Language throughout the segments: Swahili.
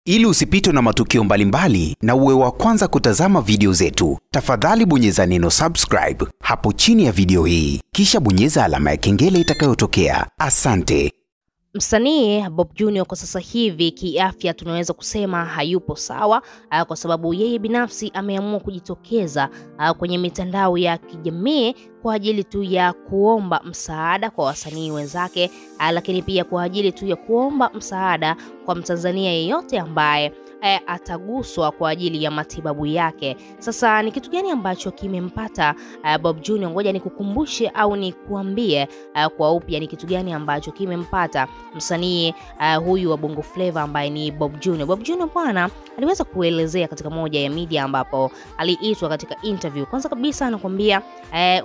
Ili usipitwe na matukio mbalimbali na uwe wa kwanza kutazama video zetu, tafadhali bonyeza neno subscribe hapo chini ya video hii, kisha bonyeza alama ya kengele itakayotokea. Asante. Msanii Bob Junior kwa sasa hivi kiafya tunaweza kusema hayupo sawa, kwa sababu yeye binafsi ameamua kujitokeza kwenye mitandao ya kijamii kwa ajili tu ya kuomba msaada kwa wasanii wenzake, lakini pia kwa ajili tu ya kuomba msaada kwa Mtanzania yeyote ambaye ataguswa kwa ajili ya matibabu yake. Sasa ni kitu gani ambacho kimempata Bob Junior? Ngoja nikukumbushe au nikuambie kwa upya ni kitu gani ambacho kimempata msanii huyu wa Bongo Flava ambaye ni Bob Junior. Bob Junior bwana aliweza kuelezea katika moja ya media ambapo aliitwa katika interview. Kwanza kabisa anakuambia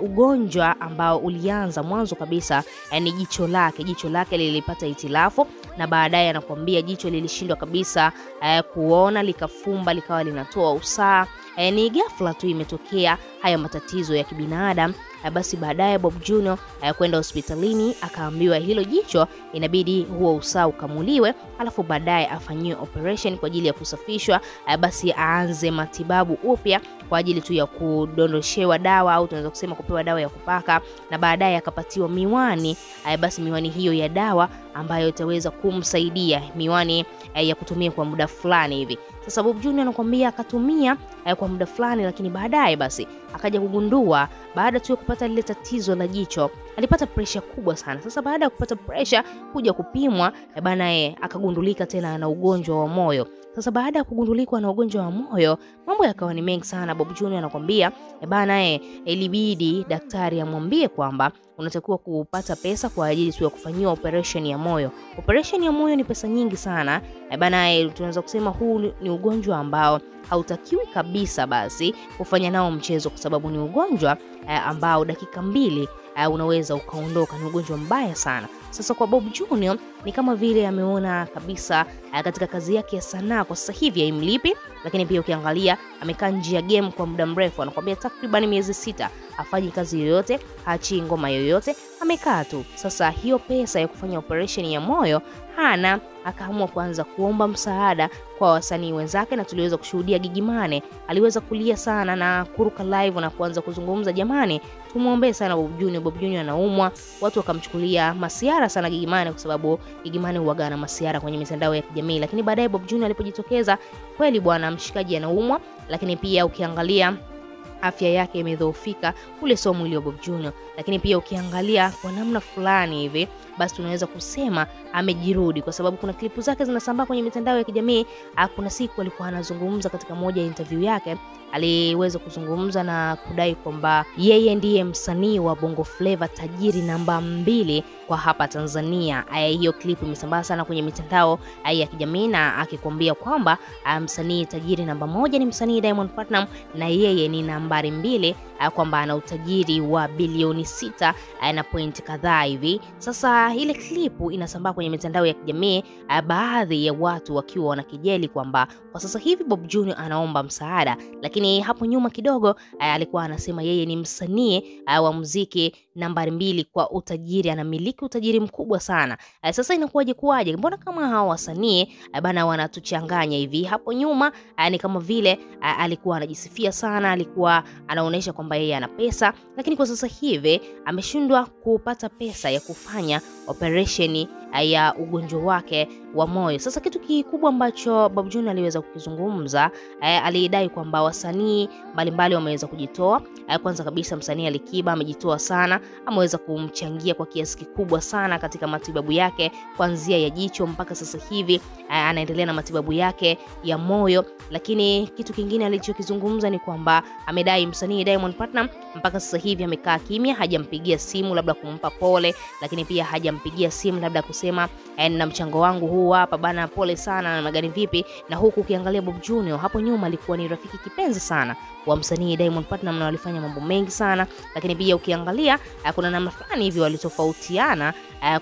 ugonjwa ambao ulianza mwanzo kabisa ni jicho lake. Jicho lake lilipata hitilafu na baadaye anakuambia jicho lilishindwa kabisa kuona, likafumba, likawa linatoa usaha. Ni ghafla tu imetokea haya matatizo ya kibinadamu. Basi baadaye Bob Junior kwenda hospitalini akaambiwa hilo jicho inabidi huo usaha ukamuliwe, alafu baadaye afanyiwe operation kwa ajili ya kusafishwa, basi aanze matibabu upya kwa ajili tu ya kudondoshewa dawa au tunaweza kusema kupewa dawa ya kupaka, na baadaye akapatiwa miwani. Basi miwani hiyo ya dawa ambayo itaweza kumsaidia, miwani ya kutumia kwa muda fulani hivi. Sasa Bob Junior anakuambia akatumia kwa muda fulani, lakini baadaye basi akaja kugundua baada tu ya kupata lile tatizo la jicho alipata pressure kubwa sana. Sasa baada ya kupata pressure kuja kupimwa bana, akagundulika tena na ugonjwa wa moyo. Sasa baada ya kugundulikwa na ugonjwa wa moyo, mambo yakawa ni mengi sana. Bob Junior anakuambia bana, ilibidi daktari amwambie kwamba unatakiwa kupata pesa kwa ajili tu ya kufanyiwa operation ya moyo. Operation ya moyo ni pesa nyingi sana bana, tunaweza kusema huu ni ugonjwa ambao hautakiwi kabisa basi kufanya nao mchezo, kwa sababu ni ugonjwa ambao dakika 2 unaweza ukaondoka. Ni ugonjwa mbaya sana. Sasa kwa Bob Junior ni kama vile ameona kabisa katika kazi yake ya sanaa kwa sasa hivi haimlipi, lakini pia ukiangalia amekaa nje ya game kwa muda mrefu. Anakuambia takriban miezi 6 hafanyi kazi yoyote, haachi ngoma yoyote, amekaa tu. Sasa hiyo pesa ya kufanya operation ya moyo hana, akaamua kuanza kuomba msaada kwa wasanii wenzake, na tuliweza kushuhudia Gigy Money aliweza kulia sana na kuruka live na kuanza kuzungumza, jamani tumuombe sana Bob Junior. Bob Junior anaumwa. Watu wakamchukulia masiara sana Gigy Money kwa sababu Gigy Money huaga na masiara kwenye mitandao ya kijamii, lakini baadaye Bob Junior alipojitokeza, kweli bwana mshikaji anaumwa, lakini pia ukiangalia afya yake imedhoofika, ule sio mwili wa Bob Junior. Lakini pia ukiangalia kwa namna fulani hivi, basi tunaweza kusema amejirudi, kwa sababu kuna klipu zake zinasambaa kwenye mitandao ya kijamii. Kuna siku alikuwa anazungumza katika moja ya interview yake, aliweza kuzungumza na kudai kwamba yeye ndiye msanii wa Bongo Flava tajiri namba 2 kwa hapa Tanzania. Hiyo klipu imesambaa sana kwenye mitandao ya kijamii, na akikwambia kwamba msanii tajiri namba 1 ni msanii Diamond Platnumz na yeye ni nambari 2, kwamba ana utajiri wa bilioni 6 na point kadhaa hivi. Sasa ile klipu inasambaa kwenye mitandao ya kijamii, baadhi ya watu wakiwa wanakijeli kwamba kwa sasa hivi Bob Junior anaomba msaada, lakini hapo nyuma kidogo alikuwa anasema yeye ni msanii wa muziki nambari 2 kwa utajiri, anamiliki utajiri mkubwa sana. Sasa inakuwaje? Mbona kama hawa wasanii bana wanatuchanganya hivi? Hapo nyuma ni kama vile alikuwa anajisifia sana, alikuwa anaonesha kwamba yeye ana pesa, lakini kwa sasa hivi ameshindwa kupata pesa ya kufanya operation ya ugonjwa wake wa moyo. Sasa kitu kikubwa ambacho Bob Junior aliweza kukizungumza, alidai kwamba wasanii mbalimbali wameweza kujitoa. Kwanza kabisa msanii Alikiba amejitoa sana, ameweza kumchangia kwa kiasi kikubwa sana katika matibabu yake kuanzia ya jicho mpaka sasa hivi anaendelea na matibabu yake ya moyo. Lakini kitu kingine alichokizungumza ni kwamba amedai msanii Diamond Platnumz mpaka sasa hivi amekaa kimya, hajampigia simu labda kumpa pole, lakini pia hajampigia simu labda kusema na mchango wangu huu hapa bana, pole sana na magani vipi. Na huku ukiangalia Bob Junior hapo nyuma alikuwa ni rafiki kipenzi sana wa msanii Diamond Platnumz na walifanya mambo mengi sana, lakini pia ukiangalia kuna namna fulani hivi walitofautiana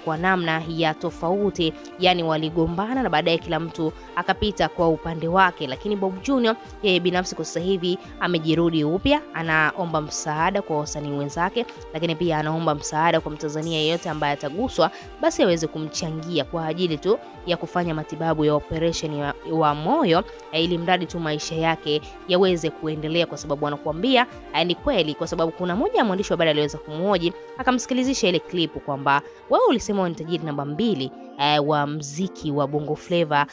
kwa namna ya tofauti, yani waligombana na baadaye kila mtu akapita kwa upande wake. Lakini Bob Junior yeye binafsi kwa sasa hivi amejirudi upya, anaomba msaada kwa wasanii wenzake, lakini pia anaomba msaada kwa Mtanzania yeyote ambaye ataguswa basi aweze kumchangia kwa ajili tu ya kufanya matibabu ya operation wa moyo, ili mradi tu maisha yake yaweze kuendelea, kwa sababu anakuambia ni kweli, kwa sababu kuna mmoja ya mwandishi wa habari aliweza kumhoji akamsikilizisha ile clip kwamba wewe ulisema wewe ni tajiri namba 2 wa mziki wa Bongo Flava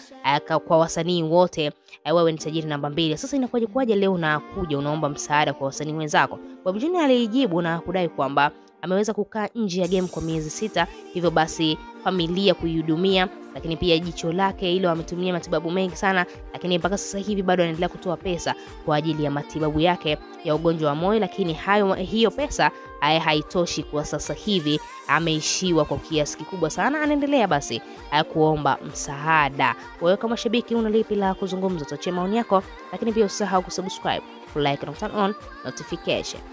kwa wasanii wote, wewe ni tajiri namba 2. Sasa inakuwaje leo unakuja unaomba msaada kwa wasanii wenzako? Bob Junior alijibu na kudai kwamba ameweza kukaa nje ya game kwa miezi 6, hivyo basi familia kuihudumia, lakini pia jicho lake ile ametumia matibabu mengi sana, lakini mpaka sasa hivi bado anaendelea kutoa pesa kwa ajili ya matibabu yake ya ugonjwa wa moyo, lakini hiyo pesa haitoshi kwa sasa hivi, ameishiwa kwa kiasi kikubwa sana, anaendelea basi kuomba msaada. Wewe kama shabiki una lipi la kuzungumza? Tuachie maoni yako, lakini pia usisahau kusubscribe, like na turn on notification.